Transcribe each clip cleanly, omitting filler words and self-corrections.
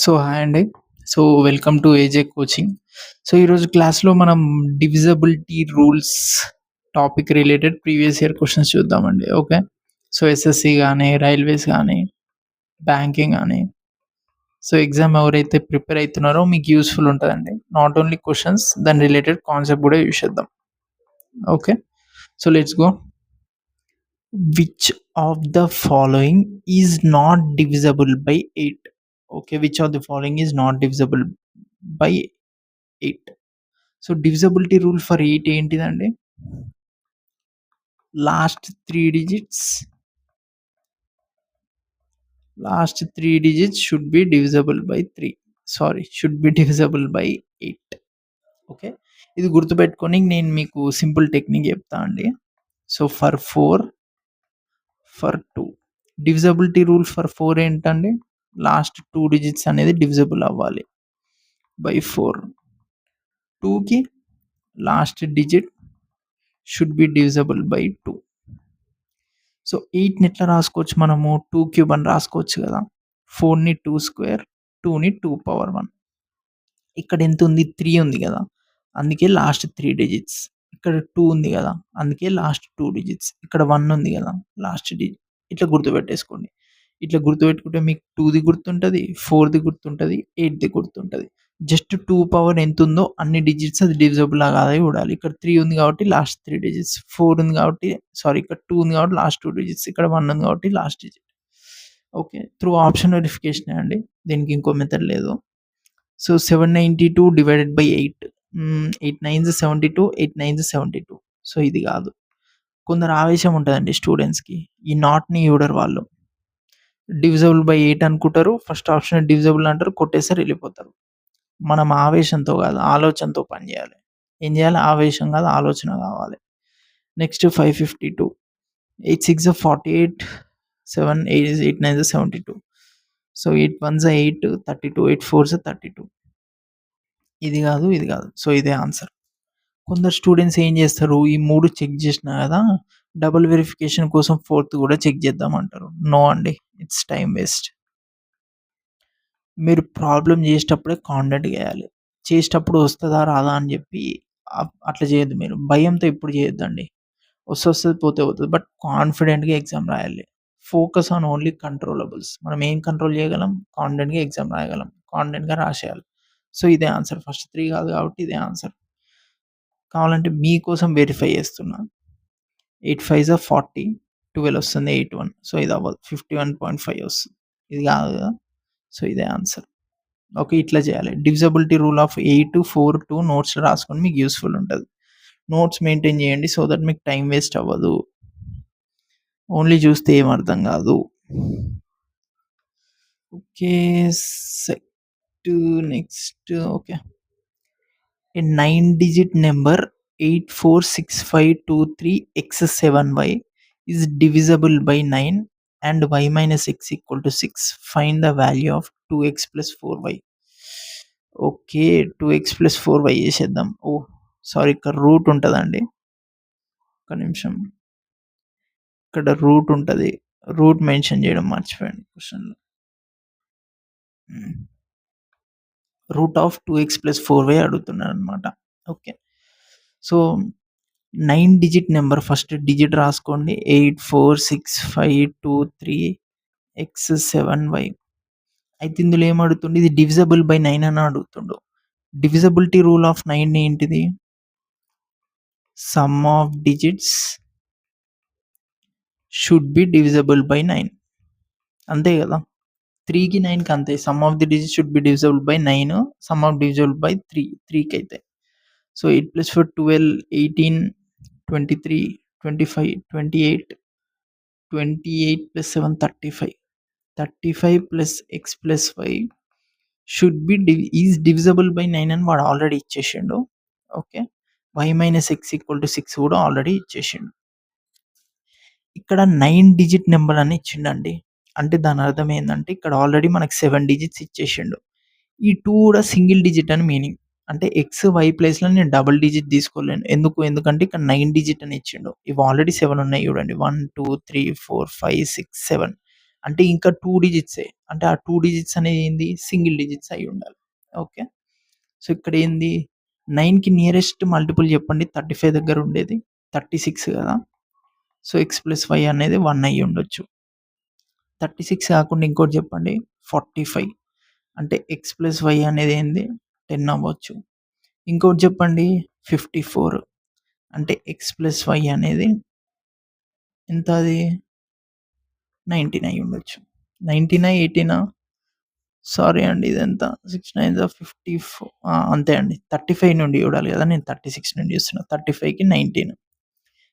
So, hi అండి. So, welcome to ఏజే coaching. So, ఈరోజు క్లాస్‌లో మనం divisibility rules topic related previous year questions చూద్దామండి. ఓకే. సో, ఎస్ఎస్‌సి గాని, రైల్వేస్ గాని, బ్యాంకింగ్ గాని, సో, ఎగ్జామ్ ఎవరైతే ప్రిపేర్ అయితున్నారో మీకు యూజ్‌ఫుల్ ఉంటదండి. నాట్ ఓన్లీ క్వెషన్స్ దాని రిలేటెడ్ కాన్సెప్ట్ కూడా చూసేద్దాం. Okay. So, let's go. Which of the following is not divisible by 8? Okay, which of the following is not divisible by 8? So divisibility rule for 8 ఏంటిదండి? Last 3 digits should be divisible by 3. Should be divisible by 8. Okay. ఇది గుర్తుపెట్టుకొని నేను మీకు simple technique చెప్తా అండి. So for 4, for 2 divisibility rule for 4 ఏంటండి? Last 2 digits అనేది divisible అవ్వాలి బై 4. 2కి last digit should be divisible by 2. So 8ని ఎట్లా రాసుకోవచ్చు మనము? 2 క్యూబ్ అని రాసుకోవచ్చు కదా. 4ని 2 స్క్వేర్, 2ని 2 పవర్ 1. ఇక్కడ ఎంత ఉంది? 3 ఉంది కదా, అందుకే లాస్ట్ 3 డిజిట్స్. ఇక్కడ 2 ఉంది కదా, అందుకే లాస్ట్ 2 డిజిట్స్. ఇక్కడ 1 ఉంది కదా, లాస్ట్ డిజిట్. ఇట్లా గుర్తుపెట్టేసుకోండి. ఇట్లా గుర్తుపెట్టుకుంటే మీకు 2ది గుర్తుంటది, 4ది గుర్తుంటది, 8ది గుర్తుంటది. జస్ట్ 2 పవర్ ఎంత ఉందో అన్ని డిజిట్స్ అది డివిజిబుల్ కాదా చూడాలి. ఇక్కడ 3 ఉంది కాబట్టి లాస్ట్ 3 డిజిట్స్, 4 ఉంది కాబట్టి ఇక్కడ 2 ఉంది కాబట్టి లాస్ట్ 2 డిజిట్స్, ఇక్కడ 1 ఉంది కాబట్టి last digit. Okay. Through option verification అండి, దీనికి ఇంకో మెథడ్ లేదు. So 792 divided by 8, 8 9s 72, 8 9s 72. So ఇది కాదు. కొందరు ఆవేశం ఉంటుందండి స్టూడెంట్స్కి, ఈ నాట్ని చూడరు వాళ్ళు. డివిజిబుల్ బై 8 అనుకుంటారు, ఫస్ట్ ఆప్షన్ డివిజిబుల్ అంటారు, కొట్టేసారి వెళ్ళిపోతారు. మనం ఆవేశంతో కాదు, ఆలోచనతో పని చేయాలి. ఏం చేయాలి? ఆవేశం కాదు, ఆలోచన కావాలి. నెక్స్ట్ 552, 8 6 48, 7 8 9 72. సో 8 1 8, 32, 8 4 32. ఇది కాదు, ఇది కాదు. సో ఇదే ఆన్సర్. కొందరు స్టూడెంట్స్ ఏం చేస్తారు, ఈ 3 చెక్ చేసినా కదా, డబుల్ వెరిఫికేషన్ కోసం 4th కూడా చెక్ చేద్దాం అంటారు. నో అండి, ఇట్స్ టైం వేస్ట్. మీరు ప్రాబ్లమ్ చేసేటప్పుడే కాన్ఫిడెంట్‌గా చేయాలి. చేసేటప్పుడు వస్తదా రాదా అని చెప్పి అట్లా చేయొద్దు మీరు. భయంతో ఎప్పుడు చేయొద్దండి. వస్తది, పోతే పోతది. బట్ కాన్ఫిడెంట్‌గా ఎగ్జామ్ రాయాలి. Focus on only controllables. మనం ఏం కంట్రోల్ చేయగలం? కాన్ఫిడెంట్‌గా ఎగ్జామ్ రాయగలం. కాన్ఫిడెంట్‌గా రాసేయాలి. సో ఇదే ఆన్సర్. ఫస్ట్ 3 కాదు కాబట్టి ఇదే ఆన్సర్. కావాలంటే మీకోసం వెరిఫై చేస్తున్నా. 8 5 40, 12 వస్తుంది, 81. సో ఇది అవ్వదు. 51.5 వస్తుంది. ఇది కాదు కదా. సో ఇదే ఆన్సర్. ఓకే. ఇట్లా చేయాలి. డివిజిబిలిటీ రూల్ ఆఫ్ 8 4 2 నోట్స్ రాసుకొని మీకు యూస్‌ఫుల్ ఉంటది. నోట్స్ మెయింటైన్ చేయండి సో దట్ మీకు టైం వేస్ట్ అవ్వదు. ఓన్లీ చూస్తే ఏం అర్థం కాదు. Okay. Next okay. A 9-digit number 846523x7y is divisible by 9 and y minus x equal to 6. Find the value of 2x plus 4y. Okay. 2x plus 4y చేసేద్దాం. Sorry, ఇక్కడ route ఉంటదండి. ఒక్క నిమిషం. ఇక్కడ రూట్ ఉంటది. రూట్ మెన్షన్ చేయడం మర్చిపోయాను క్వెషన్‌లో. Root of 2x plus 4y అడుగుతున్నారనమాట. Okay. So 9 digit number first digit రాసుకోండి. 846523x7y. అయితే ఇందులో ఏం అడుగుతుండు? ఇది డివిజిబుల్ బై 9 అని అడుగుతుండు. డివిజిబిలిటీ రూల్ ఆఫ్ 9 ఏంటిది? Some of digits should be divisible by 9. అంతే కదా. 3కి 9కి అంతే. Some of the digits should be divisible by 9, some of divisible by 3, 3కి అయితే. So 8 + 4 12, 18, 23, 25, 28, 28 + 7 35, 35 plus x plus y should be is divisible by 9 అని వాడు ఆల్రెడీ ఇచ్చేసిండు. Okay. y minus x equal to 6 కూడా ఆల్రెడీ ఇచ్చేసిండు. ఇక్కడ 9 డిజిట్ నెంబర్ అని ఇచ్చిండండి. అంటే దాని అర్థం ఏందంటే ఇక్కడ ఆల్రెడీ మనకు 7 డిజిట్స్ ఇచ్చేసిండు. ఈ 2 కూడా సింగిల్ డిజిట్ అని మీనింగ్. అంటే ఎక్స్, వై ప్లేస్‌లో నేను డబుల్ డిజిట్ తీసుకోలేను. ఎందుకంటే ఇక్కడ 9 డిజిట్ అని ఇచ్చిండు. ఇవి ఆల్రెడీ 7 ఉన్నాయి చూడండి. 1 2 3 4 5 6 7. అంటే ఇంకా 2 డిజిట్సే. అంటే ఆ 2 డిజిట్స్ అనేది ఏంది? సింగిల్ డిజిట్స్ అయ్యుండాలి. ఓకే. సో, ఇక్కడేంది 9కి నియరెస్ట్ మల్టిపుల్ చెప్పండి 35 దగ్గర ఉండేది. 36 గదా! సో, x+y అనేది 1 అయ్యుండొచ్చు. 36 కాకుండా ఇంకోటి చెప్పండి 45 అంటే x+y అనేది ఏంది 10 అవ్వచ్చు. ఇంకోటి చెప్పండి 54 అంటే x+y అనేది ఎంత అది 19 అయ్యుండొచ్చు. 19ఆ? 18ఆ? సారీ అండి ఇదెంత 6 9 54 అంతే అండి. 35 నుండి చూడాలి గదా! నేను 36 నుండి చూస్తున్నా. 35కి 19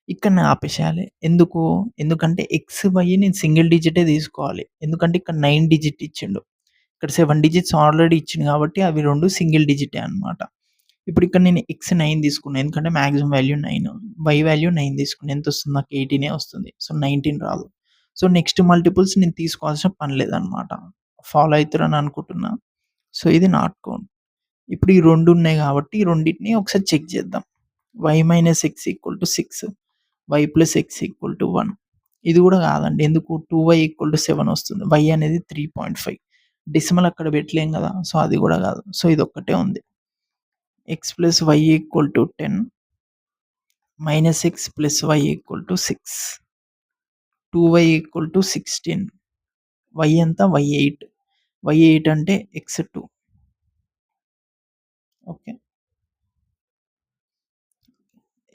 ఇక్కడనే ఆపేసేయాలి. ఎందుకు? ఎందుకంటే ఎక్స్, వై నేను సింగిల్ డిజిటే తీసుకోవాలి. ఎందుకంటే ఇక్కడ 9 డిజిట్ ఇచ్చిండు. ఇక్కడ 7 డిజిట్స్ ఆల్రెడీ ఇచ్చిండు కాబట్టి అవి 2 సింగిల్ డిజిటే అన్నమాట. ఇప్పుడు ఇక్కడ నేను ఎక్స్ 9 తీసుకున్నా. ఎందుకంటే మాక్సిమం వాల్యూ 9. వై వాల్యూ 9 తీసుకున్నా. ఎంతొస్తుంది నాకు 18 వస్తుంది. సో, 19 రాదు. సో, నెక్స్ట్ మల్టిపుల్స్ నేను తీసుకోవాల్సిన పని లేదన్నమాట. ఫాలో అయితుర్రని అనుకుంటున్నా. సో, ఇది నాట్ కౌంట్. ఇప్పుడు ఈ 2 ఉన్నాయి కాబట్టి ఈ రెండిటిని ఒకసారి చెక్ చేద్దాం. y - x = 6 y + x = 1 ఇది గూడా కాదండి. ఎందుకు 2y = 7 వస్తుంది. y అనేది 3.5 డెసిమల్ అక్కడ పెట్టలేం గదా! సో, అది గూడా కాదు. సో, ఇదొక్కటే ఉంది. x + y = 10 - x + y = 6 2y = 16 y ఎంత? y 8 y 8 అంటే x 2 ఓకే.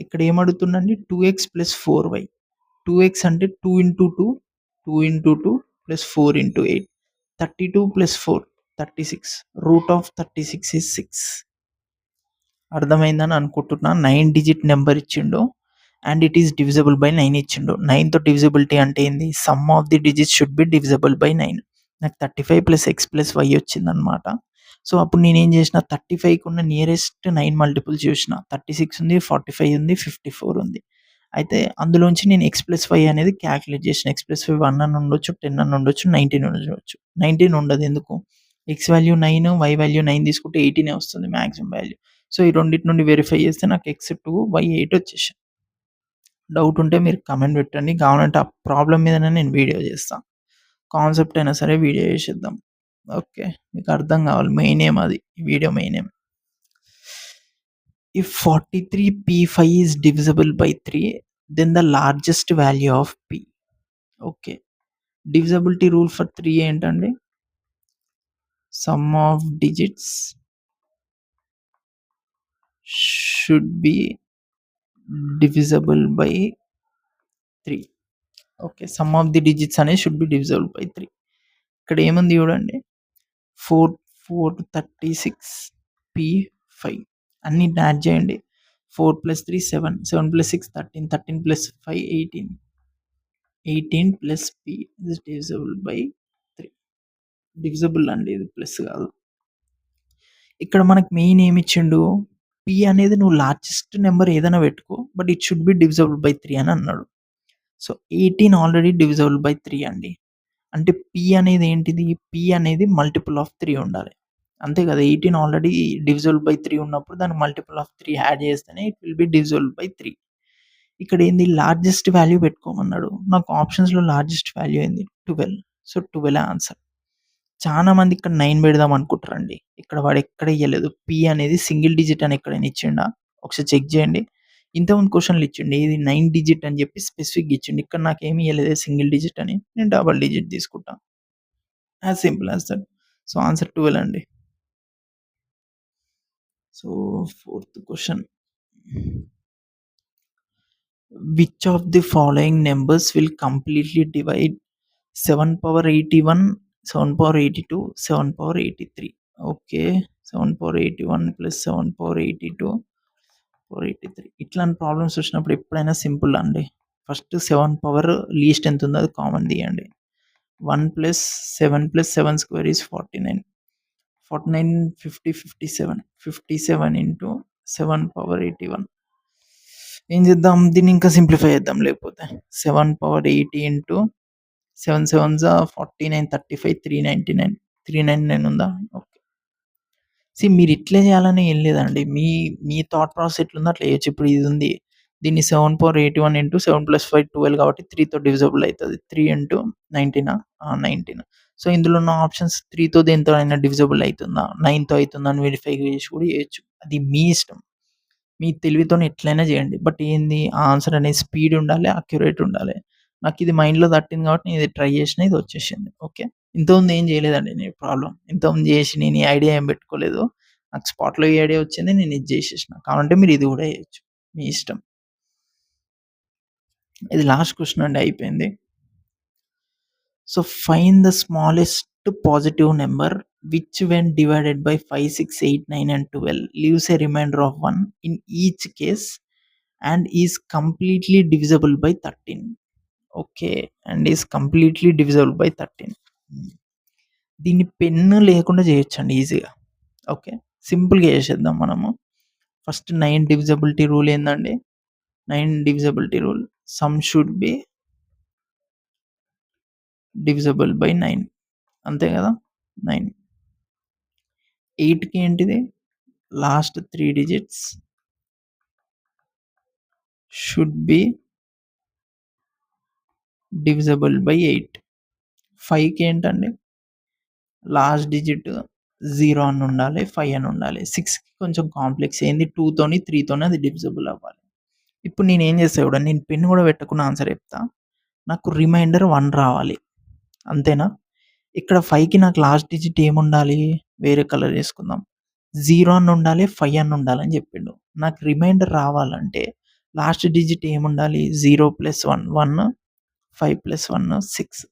ఇక్కడ ఏమడుగుతుండండి 2x + 4y 2x అంటే 2 × 2 2 × 2 + 4 × 8 32 + 4 36 √36 is 6 అర్థమైందని అనుకుంటున్నా. 9 డిజిట్ నెంబర్ ఇచ్చిండు. And it is divisible by 9 ఇచ్చిండు. 9తో డివిజిబిలిటీ అంటే ఏంది? Some of the digits should be divisible by 9. నాకు 35 + x + y వచ్చిందన్నమాట. సో, అప్పుడు నేనేం చేసిన 35కి ఉన్న నియరెస్ట్ 9 మల్టిపుల్స్ చూసిన. 36 ఉంది, 45 ఉంది, 54 ఉంది. అయితే అందులోంచి నేను x + y అనేది క్యాలిక్యులేట్ చేసిన. x + y 1 అని ఉండొచ్చు, 10 అని ఉండొచ్చు, 19 ఉండొచ్చు. 19 ఉండదు ఎందుకు? x వాల్యూ 9, y వాల్యూ 9 తీసుకుంటే 18 వస్తుంది మాక్సిమం వాల్యూ. సో, ఈ రెండిటి నుండి వెరిఫై చేస్తే నాకు x 2, y 8 వచ్చేసాయి. డౌట్ ఉంటే మీరు కామెంట్ పెట్టండి. కావాలంటే ఆ ప్రాబ్లమ్ మీదనే నేను వీడియో చేస్తా. కాన్సెప్ట్ అయినా సరే వీడియో చేసేద్దాం. ఓకే. మీకు అర్థం కావాలి. మెయిన్ ఎయిమ్ అది. ఈ video main aim. If 43 P5 is divisible by 3, then the largest value of P. Okay. Divisibility rule for 3 ఏంటండి? Some of digits should B divisible by 3. Okay. Some of the digits అనేది should be divisible by 3. ఇక్కడ ఏముంది చూడండి 4 4 36 P5 అన్నిటిని add చేయండి. 4 + 3 7 7 + 6 13 13 + 5 18 18 + P is divisible by 3. Divisible అండి ఇది plus కాదు. ఇక్కడ మనకు మెయిన్ ఏమి ఇచ్చిండు? P అనేది నువ్వు లార్జెస్ట్ నెంబర్ ఏదైనా పెట్టుకో. But it should be divisible by 3 అని అన్నాడు. సో, 18 ఆల్రెడీ డివిజిబుల్ బై 3 అండి. అంటే P అనేది ఏంటిది? P అనేది మల్టిపుల్ ఆఫ్ 3 ఉండాలి. అంతే కదా! 18 ఆల్రెడీ డివిజిబుల్ బై 3 ఉన్నప్పుడు దానికి మల్టిపుల్ ఆఫ్ 3 యాడ్ చేస్తేనే it will be divisible by 3. ఇక్కడ ఏంది? లార్జెస్ట్ వాల్యూ పెట్టుకోమన్నాడు. నాకు ఆప్షన్స్‌లో లార్జెస్ట్ వాల్యూ ఏంది? 12. So, 12 answer. చాలా మంది ఇక్కడ 9 పెడదాం అనుకుంటారండి. ఇక్కడ వాడు ఎక్కడ ఇయ్యలేదు. P అనేది సింగిల్ డిజిట్ అని ఎక్కడైనా ఇచ్చిండా? ఒకసారి చెక్ చేయండి. ఇంతకుముందు క్వెషన్‌లో ఇచ్చిండు. ఏది 9 డిజిట్ అని చెప్పి స్పెసిఫిక్‌గా ఇచ్చిండు. ఇక్కడ నాకేమి ఇయ్యలేదే సింగిల్ డిజిట్ అని. నేను డబుల్ డిజిట్ తీసుకుంటా. As simple as that. So, answer 12 అండి. So, fourth question. Which of the following numbers will completely divide 7^81, 7^82, 7^83? Okay. 7^81 + 7^82 483 ఇట్లాంటి ప్రాబ్లమ్స్ వచ్చినప్పుడు ఎప్పుడైనా సింపుల్ అండి. ఫస్ట్ 7 పవర్ లీస్ట్ ఎంత ఉందో అది కామన్ తీయండి. 1 + 7 + 7 స్క్వేర్ ఈజ్ 49. 49 50 57 57 ఇంటూ 7^81 ఏం చేద్దాం? దీన్ని ఇంకా సింప్లిఫై చేద్దాం లేకపోతే 7^80 ఇంటూ 7 7 49 35 399 399 ఉందా? ఓకే. మీరు ఇట్లే చేయాలని ఏం లేదండి. మీ థాట్ ప్రాసెస్ ఎట్లుందో అట్లా చేయొచ్చు. ఇప్పుడు ఇది ఉంది. దీన్ని 7 పవర్ 81 ఇంటూ 7 + 5 12 కాబట్టి 3తో డివిజబుల్ అవుతుంది. 3 ఇంటూ 19 19. సో ఇందులో ఉన్న ఆప్షన్స్ 3తో దేంతో అయినా డివిజబుల్ అవుతుందా, 9తో అవుతుందా అని వెరిఫై చేసి కూడా చేయొచ్చు. అది మీ ఇష్టం. మీ తెలివితోని ఎట్లైనా చేయండి. బట్ ఏంది ఆ ఆన్సర్ అనేది స్పీడ్ ఉండాలి, అక్యురేట్ ఉండాలి. నాకు ఇది మైండ్‌లో తట్టింది కాబట్టి నేను ఇది ట్రై చేసిన, ఇది వచ్చేసింది. ఓకే. ఇంతకుముందు ఏం చేయలేదండి నేను ప్రాబ్లమ్. ఇంతకుముందు చేసి నేను ఈ ఐడియా ఏం పెట్టుకోలేదు. నాకు స్పాట్‌లో ఈ ఐడియా వచ్చింది. నేను ఇది చేసేసిన. కావాలంటే మీరు ఇది కూడా చేయొచ్చు. మీ ఇష్టం. ఇది లాస్ట్ క్వెషన్ అండి, అయిపోయింది. So find the smallest positive number which when divided by 5, 6, 8, 9 and 12 leaves a remainder of 1 in each case and is completely divisible by 13. Okay, and is completely divisible by 13. దీన్ని pen లేకుండా చేయొచ్చండి ఈజీగా. Okay, సింపుల్గా చేసేద్దాం మనము. First 9 divisibility rule ఏందండి? 9 divisibility rule, some should be divisible by 9, అంతే కదా. 9. 8కి ఏంటిది? Last 3 digits should B divisible by 8. 5కి ఏంటండి? లాస్ట్ డిజిట్ 0 అని ఉండాలి, 5 అని ఉండాలి. 6కి కొంచెం కాంప్లెక్స్, ఏంది 2తోని 3తోని అది డివిజబుల్ అవ్వాలి. ఇప్పుడు నేను ఏం చేస్తా చూడండి, నేను పెన్ కూడా పెట్టకుండా ఆన్సర్ చెప్తా. నాకు రిమైండర్ 1 రావాలి, అంతేనా? ఇక్కడ 5కి నాకు లాస్ట్ డిజిట్ ఏముండాలి? వేరే కలర్ చేసుకుందాం. 0 అని ఉండాలి, 5 అని ఉండాలని చెప్పిండు. నాకు రిమైండర్ రావాలంటే లాస్ట్ డిజిట్ ఏముండాలి? 0 + 1 1, 5 + 1 6.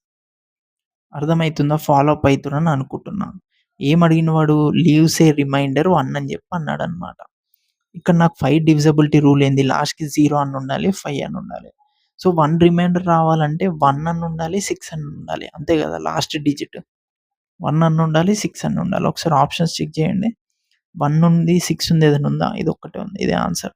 అర్థమవుతుందా? ఫాలో అప్ అవుతున్నాను అనుకుంటున్నా. ఏం అడిగిన వాడు? లీవ్స్ ఏ రిమైండర్ 1 అని చెప్పి అన్నాడనమాట. ఇక్కడ నాకు 5 డివిజబిలిటీ రూల్ ఏంది? లాస్ట్‌కి 0 అని ఉండాలి, 5 అని ఉండాలి. సో 1 రిమైండర్ రావాలంటే 1 అని ఉండాలి, 6 అని ఉండాలి, అంతే కదా. లాస్ట్ డిజిట్ 1 అని ఉండాలి, 6 అని ఉండాలి. ఒకసారి ఆప్షన్స్ చెక్ చేయండి. 1 ఉంది, 6 ఉంది, ఏదైనా ఉందా? ఇది ఒక్కటే ఉంది. ఇదే ఆన్సర్.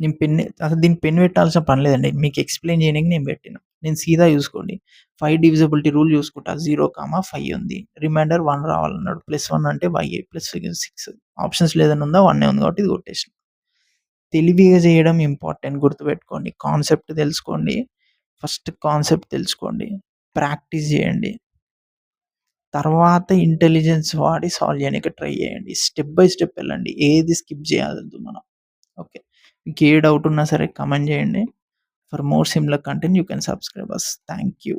నేను పెన్, అసలు దీనికి పెన్ పెట్టాల్సిన పని లేదండి. మీకు ఎక్స్‌ప్లెయిన్ చేయనీకి నేను పెట్టిన. నేను సీదా చూసుకోండి. 5 డివిజబిలిటీ రూల్ చూసుకుంటా. 0, 5 ఉంది. రిమైండర్ 1 రావాలన్నాడు. +1 అంటే y +6. ఆప్షన్స్‌లో ఏదైనా ఉందా? 1 ఉంది కాబట్టి ఇది కొట్టేసిన. తెలివిగా చేయడం ఇంపార్టెంట్, గుర్తుపెట్టుకోండి. కాన్సెప్ట్ తెలుసుకోండి. ఫస్ట్ కాన్సెప్ట్ తెలుసుకోండి. ప్రాక్టీస్ చేయండి. తర్వాత ఇంటెలిజెన్స్ వాడి సాల్వ్ చేయనీకి ట్రై చేయండి. స్టెప్ బై స్టెప్ వెళ్ళండి. ఏది స్కిప్ చేయొద్దు మనం. ఓకే. మీకు ఏ డౌట్ ఉన్నా సరే కామెంట్ చేయండి. For more similar content you can subscribe us. Thank you.